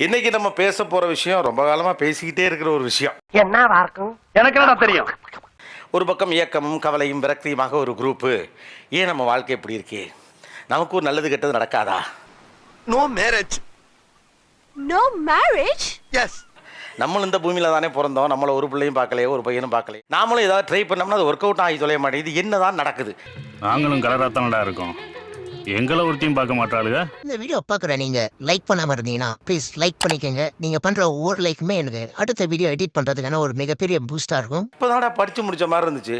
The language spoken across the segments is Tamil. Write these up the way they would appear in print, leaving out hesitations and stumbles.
இன்னைக்கு நம்ம பேச போற விஷயம் ரொம்ப காலமா பேசிக்கிட்டே இருக்கிற ஒரு விஷயம். என்னவா இருக்கும் எனக்கு என்ன தெரியும். ஒரு பக்கம் இயக்கமும் கவலையும் விரக்தியுமாக ஒரு குரூப்பு. ஏன் நம்ம வாழ்க்கை எப்படி இருக்கு, நமக்கு ஒரு நல்லது கெட்டது நடக்காதா? No marriage. No marriage? Yes. நம்மளும் இந்த பூமியில தானே பிறந்தோம், நம்மள ஒரு பிள்ளையும் பார்க்கலையே ஒரு பையனும் பார்க்கலையே. நாமளும் ஏதாவது ட்ரை பண்ணோம்னா அது ஒர்க் அவுட் ஆகி தொலைய மாட்டேங்குது. என்னதான் நடக்குது? நாங்களும் கலராத்தானடா இருக்கோம், எங்களை ஒருத்தையும் பார்க்க மாட்டாளுங்க. இந்த வீடியோ பார்க்குற நீங்க லைக் பண்ணாம இருந்தீங்கன்னா ப்ளீஸ் லைக் பண்ணிக்கோங்க. நீங்க பண்ற ஒவ்வொரு லைக்குமே எனக்கு அடுத்த வீடியோ எடிட் பண்றதுக்கான ஒரு மிகப்பெரிய பூஸ்டா இருக்கும். இப்போதான்டா படிச்சு முடிச்ச மாதிரி இருந்துச்சு.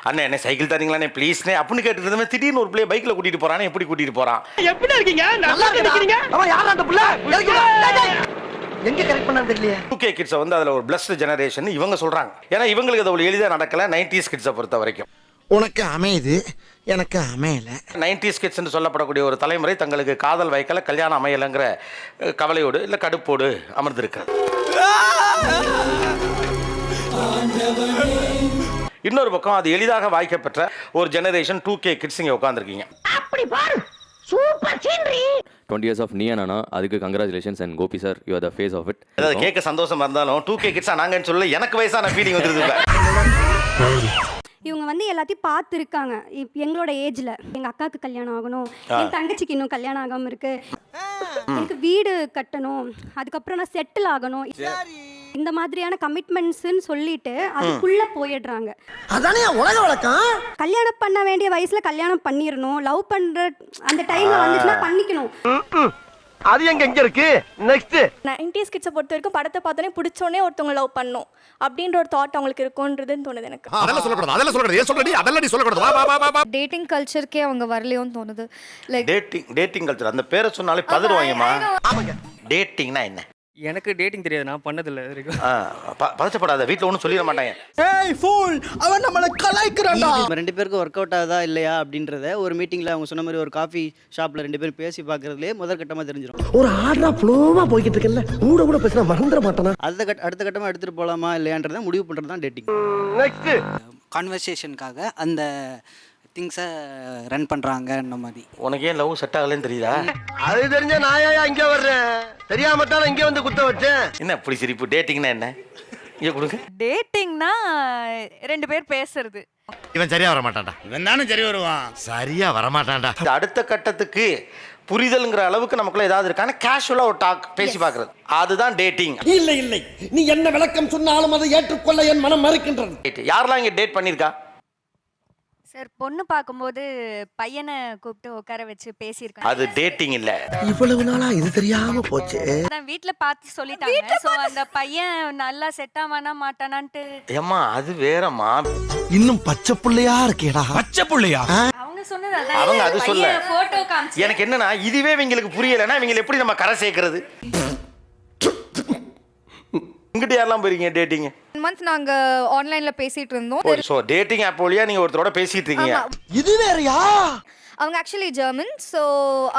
அண்ணே என்ன சைக்கிள் தரீங்களாண்ணே ப்ளீஸ்னே அப்படின்னு கேட்டுட்டு இருந்தேன். திடீர்னு ஒரு பிள்ளைய பைக்கில் கூட்டிட்டு போறானே, எப்படி கூட்டிட்டு போறான்? எப்படி இருக்கீங்க? நல்லா இருக்கீங்க. அவன் யாரா அந்த புள்ள? எங்க கரெக்ட் பண்ணான்னு தெரியலையே. 2K கிட்ஸை வந்து அதில் ஒரு பிளஸ்ட் ஜெனரேஷன் இவங்க சொல்றாங்க. ஏன்னா இவங்களுக்கு அது அவ்வளோ எளிதாக நடக்கல. 90s கிட்ஸை பொறுத்த வரைக்கும் உனக்கு அமையுது, எனக்கு அமையல. 90s கிட்ஸ்ன்னு சொல்லப்படக்கூடிய ஒரு தலைமுறை தங்களுக்கு காதல் வைக்கல, கல்யாணம் அமையலைங்கிற கவலையோடு இல்லை கடுப்போடு அமர்ந்திருக்கிறது. இன்னொரு பக்கம் அது எளிதாக வாய்க்கப்பெற்ற ஒரு ஜெனரேஷன் 2K கிட்ஸ் இங்கே உட்காந்துருக்கீங்க. அப்படி பாரு, சூப்பர் சீனரி. 20 years of நீ அண்ணா, அதுக்கு congratulations and Gopi sir, you are the face of it. அதாவது கேட்க சந்தோஷமா இருந்தாலும் 2K கிட்ஸா நாங்கன்னு சொல்ல எனக்கு வயசான ஃபீலிங் வந்துருது. இவங்க வந்து எல்லாத்தையும் பார்த்துருக்காங்க. எங்களோட ஏஜ்ல எங்க அக்காவுக்கு கல்யாணம் ஆகணும், என் தங்கச்சிக்கு இன்னும் கல்யாணம் ஆகாம இருக்கு, எனக்கு வீடு கட்டணும், அதுக்கப்புறம் நான் செட்டில் ஆகணும், இந்த மாதிரியான கமிட்மெண்ட்ஸ்ன்னு சொல்லிட்டு அதுக்குள்ள போயிடுறாங்க. அதானே உலக வழக்கம். கல்யாணம் பண்ண வேண்டிய வயசுல கல்யாணம் பண்ணிடணும், லவ் பண்ற அந்த டைம்ல வந்துச்சுன்னா பண்ணிக்கணும். அது எங்க இருக்கு? நெக்ஸ்ட் 90s கிட்ஸை பொறுத்த வரைக்கும் படத்தை பார்த்தோன்னே பிடிச்சோன்னே ஒருத்தவங்க லவ் பண்ணும் அப்படின்ற ஒரு தாட் அவங்களுக்கு இருக்கும்ன்றதுன்னு தோணுது எனக்கு. அதெல்லாம் சொல்லக்கூடாது, அதெல்லாம் சொல்லக்கூடாது. ஏன் சொல்றடி? அதெல்லாம் நீ சொல்லக்கூடாது. வா வா வா வா. டேட்டிங் கல்ச்சருக்கே அவங்க வரலையோன்னு தோணுது. லைக் டேட்டிங் கல்ச்சர் அந்த பேரை சொன்னாலே பதறுவாங்கம்மா. டேட்டிங்னா என்ன? எனக்கு டேட்டிங் தெரியாது, நான் பண்ணதில்லை இது வரைக்கும். பதச்சப்படாத, வீட்டில் ஒன்றும் சொல்லிட மாட்டாங்க. ஏய் ஃபூல், அவன் நம்மள கலாய்க்கறான்டா. நம்ம ரெண்டு பேருக்கு ஒர்க் அவுட் ஆகுதா இல்லையா அப்படின்றத ஒரு மீட்டிங்ல அவங்க சொன்ன மாதிரி ஒரு காஃபி ஷாப்ல ரெண்டு பேரும் பேசி பார்க்கறதுலே முதற்கட்டமா தெரிஞ்சிடும். ஒரு ஆர்டரா ஃப்ளோவா போய்கிட்டு இருக்கல, கூட பேசினா மறந்துட மாட்டானா? அடுத்த கட்டமா எடுத்துட்டு போலாமா இல்லையான்றதை முடிவு பண்றது தான் டேட்டிங். நெக்ஸ்ட் கான்வர்சேஷனுக்காக அந்த திங்ஸை ரன் பண்ணுறாங்கன்ற மாதிரி. உனக்கு ஏன் லவ் செட் ஆகலன்னு தெரியுதா? அது தெரிஞ்ச நாயா இங்க வர்றேன், தெரியாம தான் இங்க வந்து குத்த வச்சேன். என்ன இப்படி சிரிப்பு? டேட்டிங்னா என்ன? இங்கே கொடுங்க. டேட்டிங்னா ரெண்டு பேர் பேசுறது. இவன் சரியா வர மாட்டான்டா. இவன் தானே சரி வருவான். சரியா வர மாட்டான்டா. இந்த அடுத்த கட்டத்துக்கு புரிதல்ங்கிற அளவுக்கு நமக்குள்ள ஏதாவது இருக்கான கேஷுவலா ஒரு டாக் பேசி பார்க்கறது, அதுதான் டேட்டிங். இல்லை, நீ என்ன விளக்கம் சொன்னாலும் அதை ஏற்றுக்கொள்ள என் மனம் மறுக்கின்றது. யாரெல்லாம் இங்க டேட் பண்ணிருக்கா? சார், பொண்ணு பார்க்கும்போது பையனை கூப்பிட்டு உட்கார வச்சு பேசியிருக்காங்க. அது டேட்டிங் இல்ல. இவ்வளவு நாளா இது தெரியாம போச்சு. அதான் வீட்ல பார்த்து சொல்லிட்டாங்க. சோ அந்த பையன் நல்லா செட் ஆவானா மாட்டானான்ட்டு. ஏம்மா அது வேறம்மா. இன்னும் பச்சை புள்ளையா இருக்கேடா. பச்சை புள்ளையா? அவங்க சொன்னது அதான். அவங்க அது சொல்ல. போட்டோ காமிச்சு எனக்கு என்னன்னா இதுவே இவங்களுக்கு புரியலைன்னா இவங்களை எப்படி நம்ம கரை சேர்க்கறது? இங்கிட்ட யாரெல்லாம் போறீங்க டேட்டிங்? மந்த் நாங்க ஆன்லைன்ல பேசிட்டு இருந்தோம். ஸோ டேட்டிங் ஆப் வழியா நீங்க ஒருத்தரோட பேசிட்டு இருக்கீங்க. இது வேறயா? அவங்க ஆக்சுவலி ஜெர்மன். சோ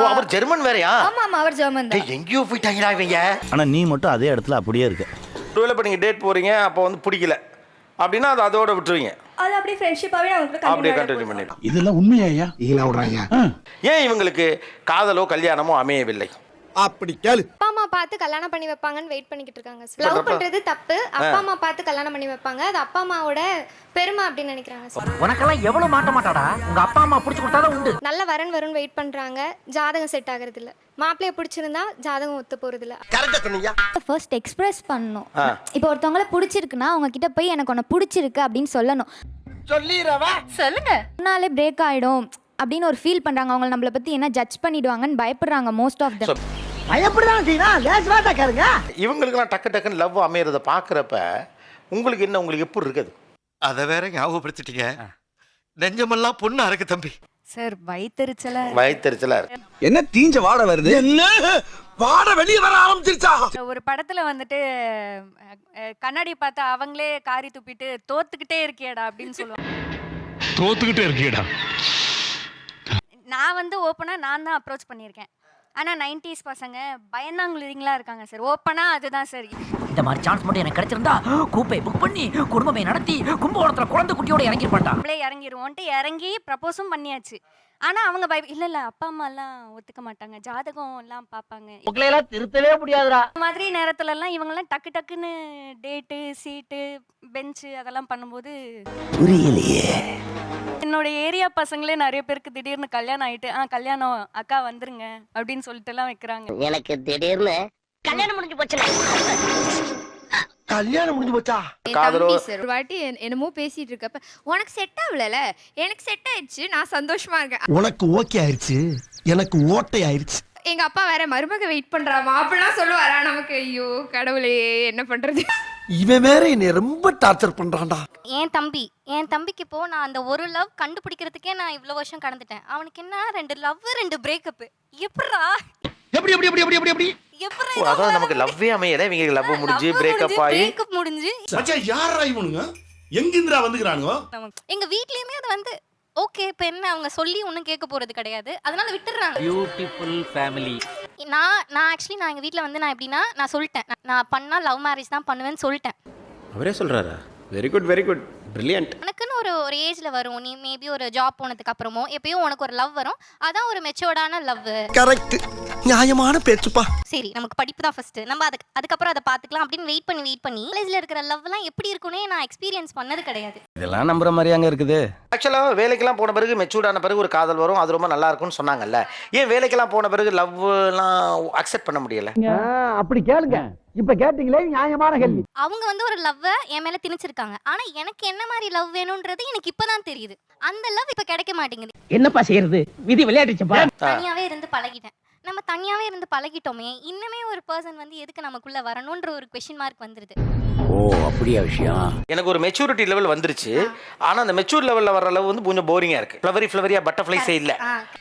அவர் ஜெர்மன் வேறயா? ஆமா அவர் ஜெர்மன் தான். எங்கேயோ போயிட்டாங்களா இவங்க? ஆனா நீ மட்டும் அதே இடத்துல அப்படியே இருக்க. ஒருவேளை இப்போ நீங்கள் டேட் போறீங்க, அப்போ வந்து பிடிக்கல அப்படின்னா அது அதோட விட்டுருவீங்க, அது அப்படியே ஃப்ரெண்ட்ஷிப்பாவே அவங்களுக்கு அப்படியே கண்டினியூ பண்ணிடும். இதெல்லாம் உண்மையா? ஈலா விடுறாங்க. ஏன் இவங்களுக்கு காதலோ கல்யாணமோ அமையவில்லை? அப்படி கேளு. அப்பா அம்மா பார்த்து கல்யாணம் பண்ணி வைப்பாங்கன்னு வெயிட் பண்ணிக்கிட்டு இருக்காங்க. லவ் பண்றது தப்பு, அப்பா அம்மா பார்த்து கல்யாணம் பண்ணி வைப்பாங்க, அது அப்பா அம்மாவோட பெருமை அப்படின்னு நினைக்கிறாங்க சார். உனக்கெல்லாம் எவ்வளவு மாட்ட மாட்டாடா, உங்க அப்பா அம்மா புடிச்சு கொடுத்தாதான் உண்டு. நல்ல வரன் வெயிட் பண்றாங்க, ஜாதகம் செட் ஆகுறது இல்ல. மாப்பிள்ளைய பிடிச்சிருந்தா ஜாதகம் ஒத்து போறது இல்ல. கரெக்டா சொன்னீங்க. ஃபர்ஸ்ட் எக்ஸ்பிரஸ் பண்ணணும். இப்போ ஒருத்தவங்கள பிடிச்சிருக்குன்னா அவங்க கிட்ட போய் எனக்கு உன்னை பிடிச்சிருக்கு அப்படின்னு சொல்லணும். சொல்லிரவா? சொல்லுங்க. முன்னாலே பிரேக் ஆயிடும் அப்படின்னு ஒரு ஃபீல் பண்றாங்க. அவங்க நம்மளை பத்தி என்ன ஜட்ஜ் பண்ணிடுவாங்கன்னு பயப்படுறாங்க மோஸ்ட் ஆஃப் தம். பயப்படலாம் சீனா, லேஸ்வாட்டா கேளுங்க. இவங்களுக்குலாம் டக்குன்னு லவ் அமையறத பார்க்குறப்ப உங்களுக்கு என்ன, உங்களுக்கு எப்படி இருக்குது? அத வேற ஞாபகப்படுத்திட்டீங்க. நெஞ்சமெல்லாம் பொண்ணா இருக்கு தம்பி. சார் வயித்தெரிச்சலா இருக்கு. என்ன தீஞ்ச வாட வருது? என்ன வாட வெளிய வர ஆரம்பிச்சிருச்சா? ஒரு படத்துல வந்துட்டு கண்ணாடி பார்த்து அவங்களே காரி துப்பிட்டு தோத்துக்கிட்டே இருக்கியடா அப்படின்னு சொல்லுவாங்க. தோத்துக்கிட்டே இருக்கியடா. நான் வந்து ஓப்பனா நான் தான் அப்ரோச் பண்ணியிருக்கேன். ஆனா 90s பசங்க பயந்தாங்குளிங்களா இருக்காங்க சார். ஓப்பனா அதுதான் சார். இந்த மாதிரி சான்ஸ் மட்டும் எனக்கு கிடைச்சிருந்தா கூப்பை புக் பண்ணி குடும்பமே நடத்தி கும்பகோணத்துல குழந்தை குட்டியோட இறங்கிருப்பான்டா. அப்படியே இறங்கிருவோன்ட்டு இறங்கி ப்ரப்போஸும் பண்ணியாச்சு. ஆனா அவங்க இல்ல அப்பா அம்மா எல்லாம் ஒத்துக்க மாட்டாங்க, ஜாதகம் எல்லாம் பார்ப்பாங்க. உங்களையெல்லாம் திருத்தவே முடியாதுடா. இந்த மாதிரி நேரத்துல எல்லாம் இவங்க எல்லாம் டக்கு டக்குன்னு டேட்டு சீட்டு பெஞ்சு அதெல்லாம் பண்ணும்போது புரியலையே. என்னோட ஏரியா பசங்களே நிறைய பேருக்கு திடீர்னு கல்யாணம் ஆயிட்டு கல்யாணம் அக்கா வந்துருங்க அப்படின்னு சொல்லிட்டு எல்லாம் வைக்கிறாங்க. எனக்கு திடீர்னு கல்யாணம் முடிஞ்சு போச்சு. கல்யாணம் முடிஞ்சு போச்சா? காதலோ ஒரு வாட்டி என்னமோ பேசிட்டு இருக்கப்ப உனக்கு செட் ஆகல, எனக்கு செட் ஆயிடுச்சு, நான் சந்தோஷமா இருக்கேன். உனக்கு ஓகே ஆயிருச்சு, எனக்கு ஓட்டை ஆயிருச்சு. எங்க அப்பா வேற மருமக வெயிட் பண்றாமா அப்படிலாம் சொல்லுவாரா நமக்கு. ஐயோ கடவுளே என்ன பண்றது. இவன் வேற என்னை ரொம்ப டார்ச்சர் பண்றான்டா. என் தம்பிக்கு இப்போ நான் அந்த ஒரு லவ் கண்டுபிடிக்கிறதுக்கே நான் இவ்வளவு வருஷம் கடந்துட்டேன். அவனுக்கு என்ன 2 லவ் 2 பிரேக்கப். எப்படா எப்படி எப்படி எப்படி எப்படி எப்படி ஓ, அதான் நமக்கு லவ்வே அமையல, இவங்க லவ் முடிஞ்சு பிரேக்கப் ஆகி பிரேக்கப் முடிஞ்சு மச்சான் யாரா இவனுங்க எங்கிந்திரா வந்துக்கறானுங்க? எங்க வீட்லயுமே அது வந்து ஓகே இப்ப என்ன அவங்க சொல்லி ஒன்றும் கேட்க போறது கிடையாது, அதனால விட்டுடுறாங்க. Beautiful family. நான் ஆக்சுவலி நான் எங்க வீட்ல வந்து நான் எப்படின்னா நான் சொல்லிட்டேன், நான் பண்ணா லவ் மேரேஜ் தான் பண்ணுவேன்னு சொல்லிட்டேன். அவரே சொல்றாரா? Very good brilliant. உனக்குன்னு ஒரு ஏஜ்ல வரும், நீ மேபி ஒரு ஜாப் போனதுக்கு அப்புறமோ எப்பயும் உனக்கு ஒரு லவ் வரும், அதான் ஒரு மெச்சூர்டான லவ். கரெக்ட், நியாயமான பேச்சுப்பா. சரி நமக்கு படிப்பு தான் ஃபர்ஸ்ட், நம்ம அதுக்கப்புறம் அதை பார்த்துக்கலாம் அப்படின்னு வெயிட் பண்ணி காலேஜ்ல இருக்கிற லவ்லாம் எப்படி இருக்குன்னே நான் எக்ஸ்பீரியன்ஸ் பண்ணது கிடையாது. இதெல்லாம் நம்புற மாதிரி அங்க இருக்குது. ஆக்சுவலாக வேலைக்கெல்லாம் போன பிறகு மெச்சூர்டான பிறகு ஒரு காதல் வரும், அது ரொம்ப நல்லா இருக்கும்னு சொன்னாங்கல்ல. ஏன் வேலைக்கெல்லாம் போன பிறகு லவ்லாம் அக்செப்ட் பண்ண முடியல? அப்படி கேளுங்க, இப்ப கேட்டீங்களே நியாயமான கேள்வி. அவங்க வந்து ஒரு லவ்வை என் மேல திணிச்சிருக்காங்க, ஆனா எனக்கு என்ன மாதிரி லவ் வேணும்ன்றது எனக்கு இப்பதான் தெரியுது. அந்த லவ் இப்ப கிடைக்க மாட்டேங்குது. என்னப்பா செய்யறது, விதி விளையாடுச்சுப்பா. தனியாவே இருந்து பழகிட்டேன். நம்ம தனியாவே இருந்து பழகிட்டோமே, இன்னுமே ஒரு பர்சன் வந்து எதுக்கு நமக்குள்ள வரணும்ன்ற ஒரு क्वेश्चन மார்க் வந்துருது. ஓ அப்படியா விஷயம். எனக்கு ஒரு மெச்சூரிட்டி லெவல் வந்துருச்சு, ஆனா அந்த மெச்சூர் லெவல்ல வர லவ் வந்து கொஞ்சம் போரிங்கா இருக்கு. ஃப்ளவரியா பட்டர்ஃப்ளைஸே இல்ல.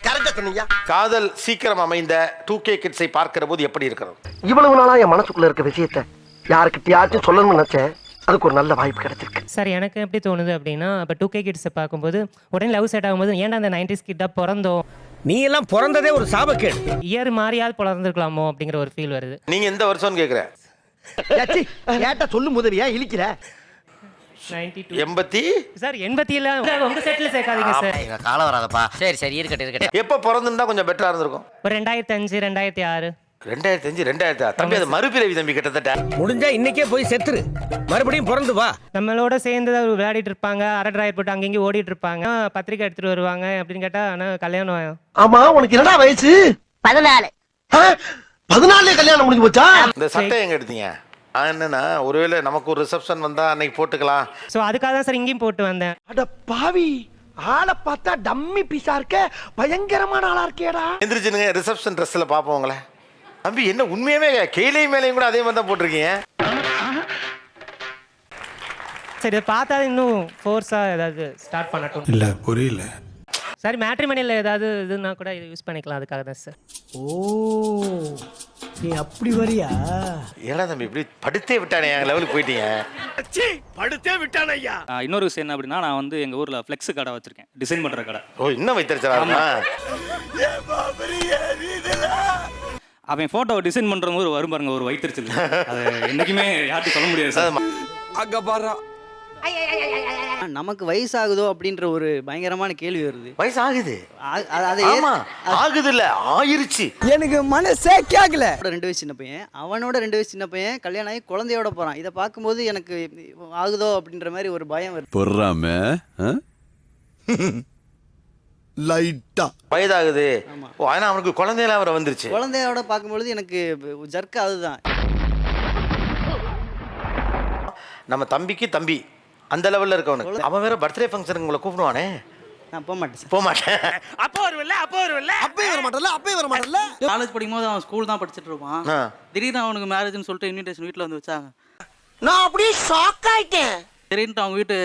கரெக்டா சொன்னீங்க. காதல் சீக்கிரம் அமைந்த 2K கிட்ஸை பார்க்கிற போது எப்படி இருக்கிறது? இவ்வளவு நாளா என் மனசுக்குள்ள இருக்க விஷயத்தை யாருக்கிட்டயாச்சும் சொல்லணும்னு நினைச்சேன், அதுக்கு ஒரு நல்ல வாய்ப்பு கிடைச்சிருக்கு. சார் எனக்கு எப்படி தோணுது அப்படின்னா, இப்போ 2K கிட்ஸை பார்க்கும்போது உடனே லவ் செட் ஆகும்போது ஏன்டா அந்த 90s கிட்டா பிறந்தோம், நீ எல்லாம் பிறந்ததே ஒரு சாபக்கேடு. இயர் மாறியாவது பிறந்திருக்கலாமோ அப்படிங்கிற ஒரு ஃபீல் வருது. நீங்க எந்த வருஷம்னு கேக்குறேன்? ஏட்டா சொல்லு முதலியா இழிக்கிற. 92 80 சார் 87 உங்க செட்டில் சேர்க்காதீங்க சார். காலம் வராதப்பா. சரி இருக்கட்டும். எப்ப பிறந்திருந்தா கொஞ்சம் பெட்டரா இருந்திருக்கும்? ஒரு 2005 2006 2005 2006 தம்பி, அது மறுபிறவி தம்பி கிட்டத்தட்ட. முடிஞ்சா இன்னைக்கே போய் செத்துரு, மறுபடியும் பிறந்து வா. நம்மளோட சேர்ந்து விளையாடிட்டு இருப்பாங்க, அரை டிராயர் போட்டு அங்கேயும் ஓடிட்டு இருப்பாங்க, பத்திரிக்கை எடுத்துட்டு வருவாங்க அப்படின்னு கேட்டா ஆனா கல்யாணம். ஆமா, உனக்கு என்னடா வயசு? 14. 14 கல்யாணம் முடிஞ்சு போச்சா? இந்த சட்டை எங்க எடுத்தீங்க? என்னன்னா ஒருவேளை நமக்கு ஒரு ரிசப்ஷன் வந்தா அன்னைக்கு போட்டுக்கலாம். ஸோ அதுக்காக தான் சார் இங்கேயும் போட்டு வந்தேன். அட பாவி, ஆளை பார்த்தா டம்மி பீஸா இருக்க, பயங்கரமான ஆளா இருக்கேடா. எந்திரிச்சுனுங்க, ரிசப்ஷன் ட்ரெஸ்ல பாப்போம் உங்களை. தம்பி என்ன உண்மையாவே கீழையும் மேலையும் கூட அதே மாதிரி தான் போட்டிருக்கீங்க. சரி இதை பார்த்தா இன்னும் ஃபோர்ஸா ஏதாவது ஸ்டார்ட் பண்ணட்டும். இல்ல புரியல. சரி மேட்ரிமோனியில் ஏதாவது இதுனா கூட இது யூஸ் பண்ணிக்கலாம், அதுக்காக தான் சார். ஓ நீ அப்படி வரியா? ஏன்னா தம்பி இப்படி படுத்தே விட்டானே, என் லெவலுக்கு போயிட்டீங்க. படுத்தே விட்டானையா. இன்னொரு விஷயம் என்ன அப்படின்னா, நான் வந்து எங்கள் ஊரில் ஃப்ளெக்ஸ் கடை வச்சுருக்கேன், டிசைன் பண்ணுற கடை. ஓ இன்னும் வைத்திருச்சா? அவன் ஃபோட்டோ டிசைன் பண்ணுறது ஒரு வரும் பாருங்க, ஒரு வைத்திருச்சல். அது என்றைக்குமே யார்ட்டும் சொல்ல முடியாது சார். அங்க பாரு, நமக்கு வயசாகுதோ அப்படின்ற ஒரு பயங்கரமான கேள்வி வருது. வயசு ஆகுது. அது ஆமா ஆகுது இல்ல, ஆயிருச்சு. எனக்கு மனசே கேட்கல. 2 வயசு சின்ன பையன், அவனோட 2 வயசு சின்ன பையன் கல்யாணம் ஆகி குழந்தையோட போறான். இதை பார்க்கும்போது எனக்கு ஆகுதோ அப்படின்ற மாதிரி ஒரு பயம் வருது. பொறாம லைட்டா வயதாகுது. ஓ ஆனா அவனுக்கு குழந்தையெல்லாம் வர வந்துருச்சு. குழந்தையோட பார்க்கும்பொழுது எனக்கு ஜர்க்கு அதுதான். நம்ம தம்பிக்கு தம்பி அந்த லெவல்ல இருக்கவனுக்கு அவன் வேற பர்த்டே ஃபங்க்ஷனுக்கு உங்களை கூப்பிடுவானே. நான் போக மாட்டேன் சார். போக மாட்டேன். அப்போ வர மாட்டல. காலேஜ் படிக்கும்போது அவன் ஸ்கூல் தான் படிச்சுட்டு இருப்பான். ஆ. திடீர்னு அவனுக்கு மேரேஜ்னு சொல்லிட்டு இன்விடேஷன் வீட்டில் வந்து வச்சாங்க. நான் அப்படியே ஷாக் ஆயிட்டேன். சரின்ட்டு அவங்க வீட்டு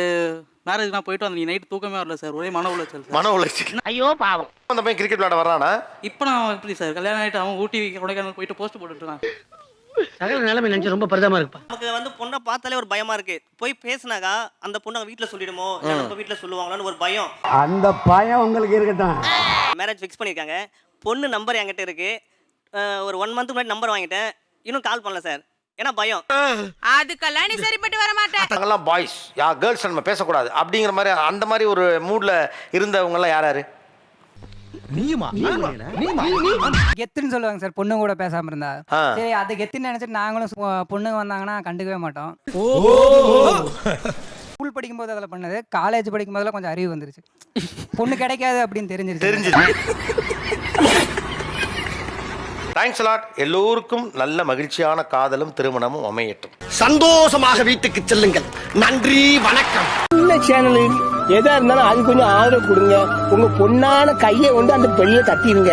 மேரேஜ் நான் போயிட்டு வந்து நீ நைட் தூக்கமே வரல சார், ஒரே மன உளைச்சல் சார். மன உளைச்சல். ஐயோ பாவம். அந்த பையன் கிரிக்கெட் விளையாட வர்றானா? இப்போ நான் எப்படி சார் கல்யாணம் ஆகிட்டு அவன் ஊட்டி கொடைக்கானல் போயிட்டு போஸ்ட் போட்டுட்டு இருக்கான். சகல நிலைமை நினைச்சு ரொம்ப பரிதமா இருக்குப்பா. நமக்கு வந்து பொண்ணை பார்த்தாலே ஒரு பயமா இருக்கு. போய் பேசினாக்கா அந்த பொண்ணை வீட்டில் சொல்லிடுமோ, நம்ம வீட்டில் சொல்லுவாங்களான்னு ஒரு பயம். அந்த பயம் உங்களுக்கு இருக்கட்டும். மேரேஜ் ஃபிக்ஸ் பண்ணியிருக்காங்க. பொண்ணு நம்பர் என்கிட்ட இருக்கு. ஒரு 1 மந்த் முன்னாடி நம்பர் வாங்கிட்டேன், இன்னும் கால் பண்ணல சார், ஏன்னா பயம். அதுக்கெல்லாம் நீ சரிப்பட்டு வர மாட்டேன். நாங்கெல்லாம் பாய்ஸ், கேர்ள்ஸ் நம்ம பேசக்கூடாது அப்படிங்கிற மாதிரி அந்த மாதிரி ஒரு மூட்ல இருந்தவங்க எல்லாம் யாராரு? கெத்துன்னு சொல்லுவாங்க சார் பொண்ணுங்க கூட பேசாம இருந்தா ஆ. சரி அது கெத்துன்னு நினைச்சிட்டு நாங்களும் பொண்ணுங்க வந்தாங்கன்னா கண்டுக்கவே மாட்டோம். ஸ்கூல் படிக்கும்போது அதில் பண்ணது, காலேஜ் படிக்கும் போதெல்லாம் கொஞ்சம் அறிவு வந்துருச்சு. பொண்ணு கிடைக்காது அப்படின்னு தெரிஞ்சிருச்சு. Thanks lot. எல்லோருக்கும் நல்ல மகிழ்ச்சியான காதலும் திருமணமும் அமையட்டும். சந்தோஷமாக வீட்டுக்கு செல்லுங்கள். நன்றி, வணக்கம். இந்த சேனல் எதா இருந்தாலும் அது கொஞ்சம் ஆதரவு கொடுங்க. உங்க பொண்ணான கையை கொண்டு அந்த பெண்ணில தட்டிடுங்க.